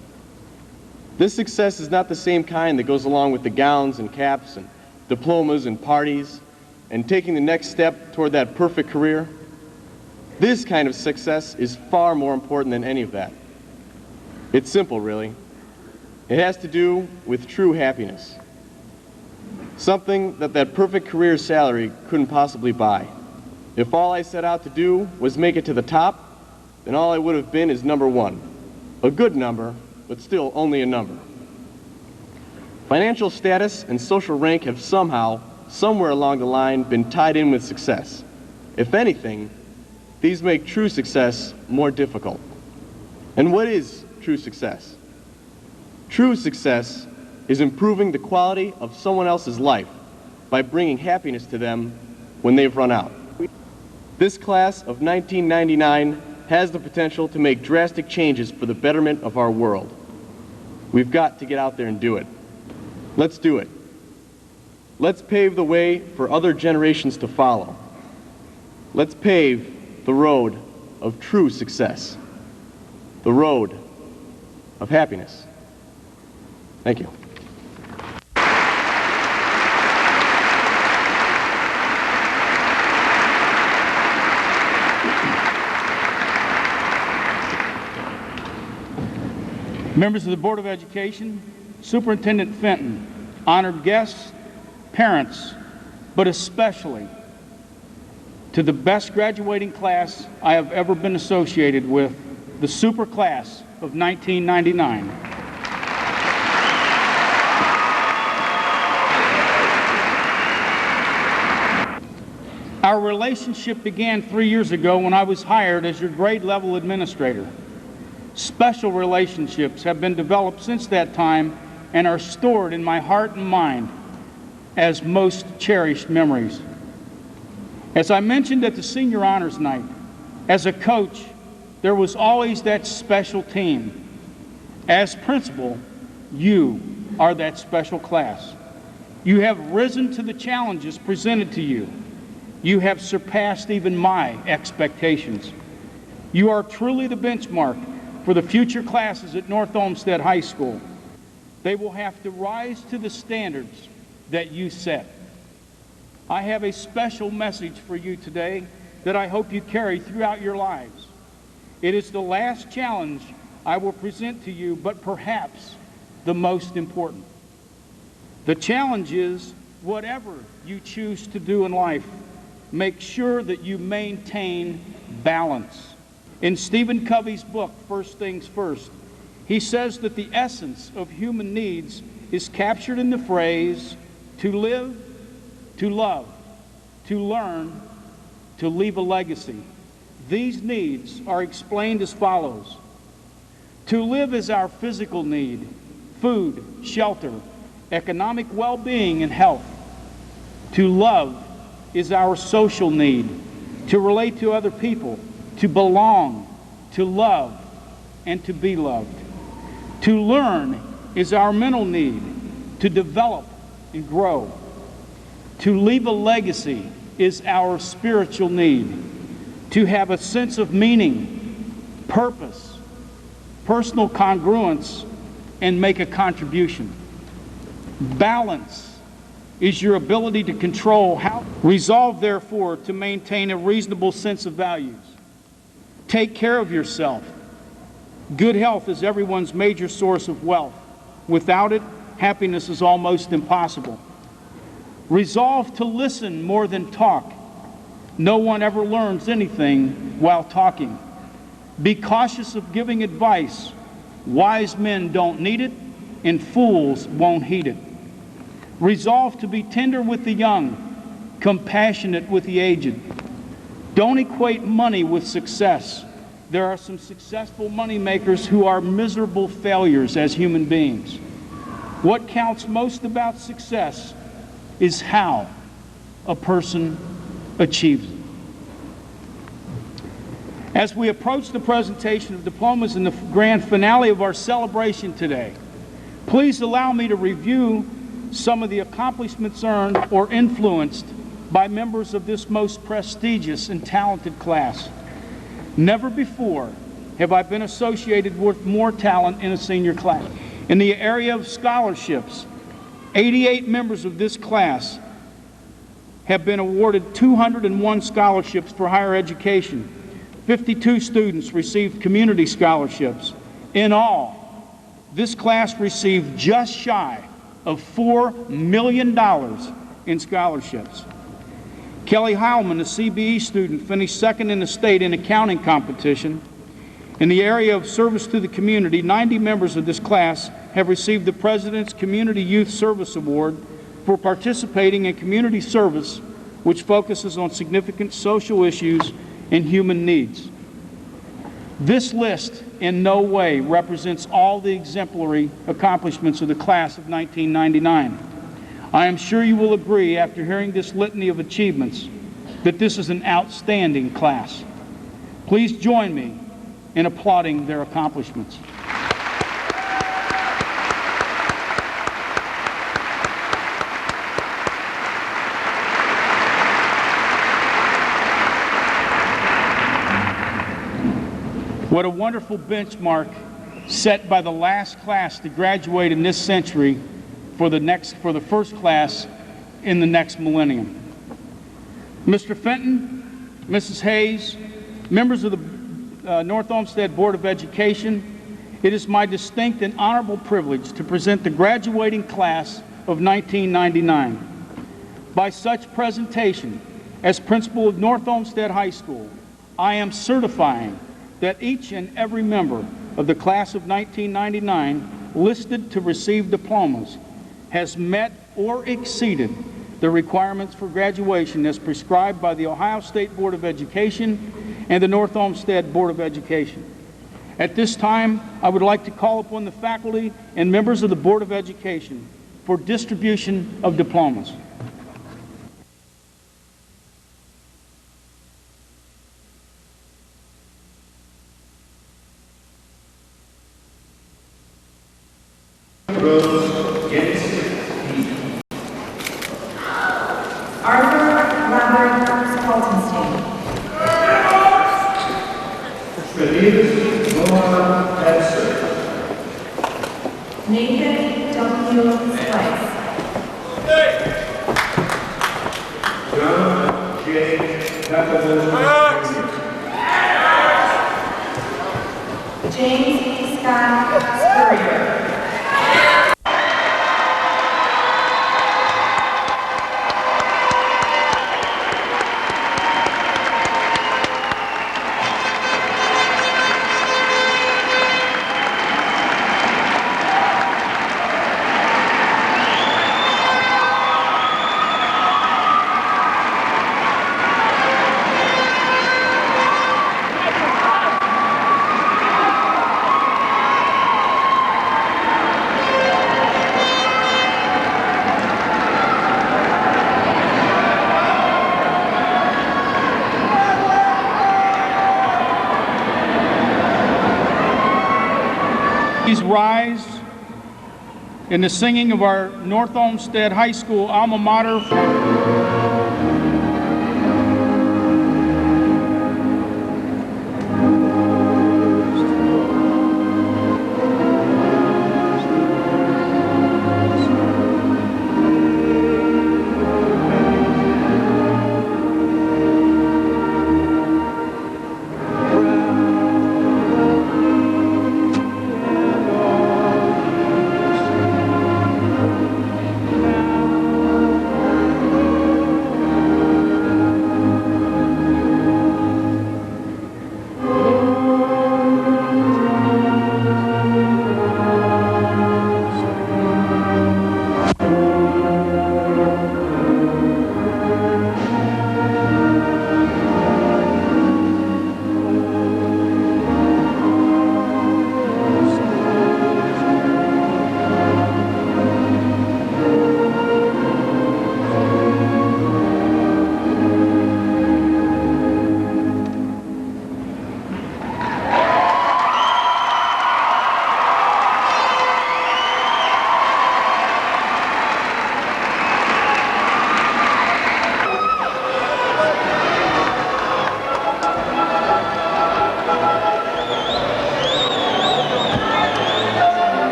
This success is not the same kind that goes along with the gowns and caps and diplomas and parties and taking the next step toward that perfect career. This kind of success is far more important than any of that. It's simple, really. It has to do with true happiness. Something that perfect career salary couldn't possibly buy. If all I set out to do was make it to the top, then all I would have been is number one. A good number, but still only a number. Financial status and social rank have somehow, somewhere along the line, been tied in with success. If anything, these make true success more difficult. And what is true success? True success is improving the quality of someone else's life by bringing happiness to them when they've run out. This class of 1999 has the potential to make drastic changes for the betterment of our world. We've got to get out there and do it. Let's do it. Let's pave the way for other generations to follow. Let's pave the road of true success, the road of happiness. Thank you. Members of the Board of Education, Superintendent Fenton, honored guests, parents, but especially to the best graduating class I have ever been associated with, the super class of 1999. Our relationship began 3 years ago when I was hired as your grade level administrator. Special relationships have been developed since that time and are stored in my heart and mind as most cherished memories. As I mentioned at the senior honors night, as a coach, there was always that special team. As principal, you are that special class. You have risen to the challenges presented to you. You have surpassed even my expectations. You are truly the benchmark for the future classes at North Olmsted High School. They will have to rise to the standards that you set. I have a special message for you today that I hope you carry throughout your lives. It is the last challenge I will present to you, but perhaps the most important. The challenge is, whatever you choose to do in life, make sure that you maintain balance. In Stephen Covey's book, First Things First, he says that the essence of human needs is captured in the phrase, to live, to love, to learn, to leave a legacy. These needs are explained as follows. To live is our physical need, food, shelter, economic well-being, and health. To love is our social need, to relate to other people, to belong, to love, and to be loved. To learn is our mental need, to develop and grow. To leave a legacy is our spiritual need, to have a sense of meaning, purpose, personal congruence, and make a contribution. Balance is your ability to control how. Resolve, therefore, to maintain a reasonable sense of values. Take care of yourself. Good health is everyone's major source of wealth. Without it, happiness is almost impossible. Resolve to listen more than talk. No one ever learns anything while talking. Be cautious of giving advice. Wise men don't need it, and fools won't heed it. Resolve to be tender with the young, compassionate with the aged. Don't equate money with success. There are some successful money makers who are miserable failures as human beings. What counts most about success is how a person achieves it. As we approach the presentation of diplomas and the grand finale of our celebration today, please allow me to review some of the accomplishments earned or influenced by members of this most prestigious and talented class. Never before have I been associated with more talent in a senior class. In the area of scholarships, 88 members of this class have been awarded 201 scholarships for higher education. 52 students received community scholarships. In all, this class received just shy of $4 million in scholarships. Kelly Heilman, a CBE student, finished second in the state in accounting competition. In the area of service to the community, 90 members of this class have received the President's Community Youth Service Award for participating in community service, which focuses on significant social issues and human needs. This list in no way represents all the exemplary accomplishments of the class of 1999. I am sure you will agree, after hearing this litany of achievements, that this is an outstanding class. Please join me in applauding their accomplishments. What a wonderful benchmark set by the last class to graduate in this century for the first class in the next millennium. Mr. Fenton, Mrs. Hayes, members of the North Olmsted Board of Education, it is my distinct and honorable privilege to present the graduating class of 1999. By such presentation, as principal of North Olmsted High School, I am certifying that each and every member of the class of 1999 listed to receive diplomas has met or exceeded the requirements for graduation as prescribed by the Ohio State Board of Education and the North Olmsted Board of Education. At this time, I would like to call upon the faculty and members of the Board of Education for distribution of diplomas. Nathan W. Slice. John J. James E. Scott Spurrier. Please rise in the singing of our North Olmsted High School alma mater.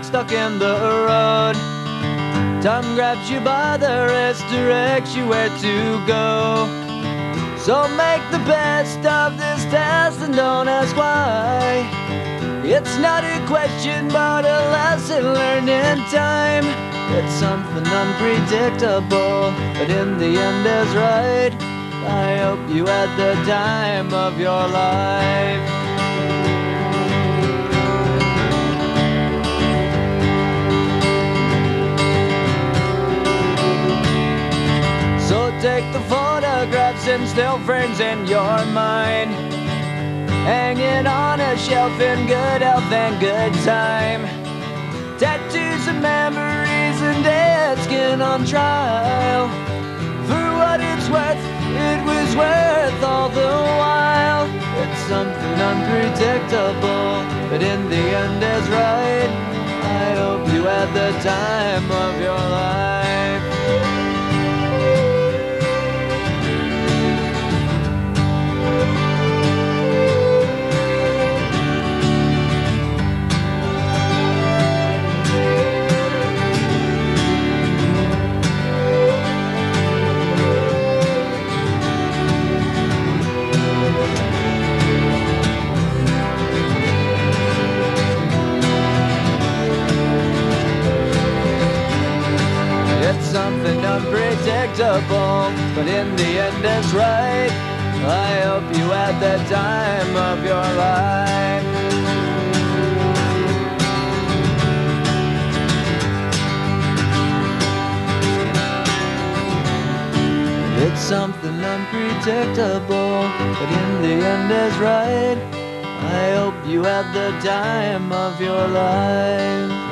like stuck in the road. Time grabs you by the wrist, directs you where to go. So make the best of this test and don't ask why. It's not a question but a lesson learned in time. It's something unpredictable, but in the end is right. I hope you had the time of your life. So take the photographs and still frames in your mind, hang it on a shelf in good health and good time. Tattoos and memories and dead skin on trial. For what it's worth, it was worth all the while. It's something unpredictable, but in the end is right. I hope you had the time of your life. Something unpredictable, but in the end it's right. I hope you had the time of your life. It's something unpredictable, but in the end is right. I hope you had the time of your life.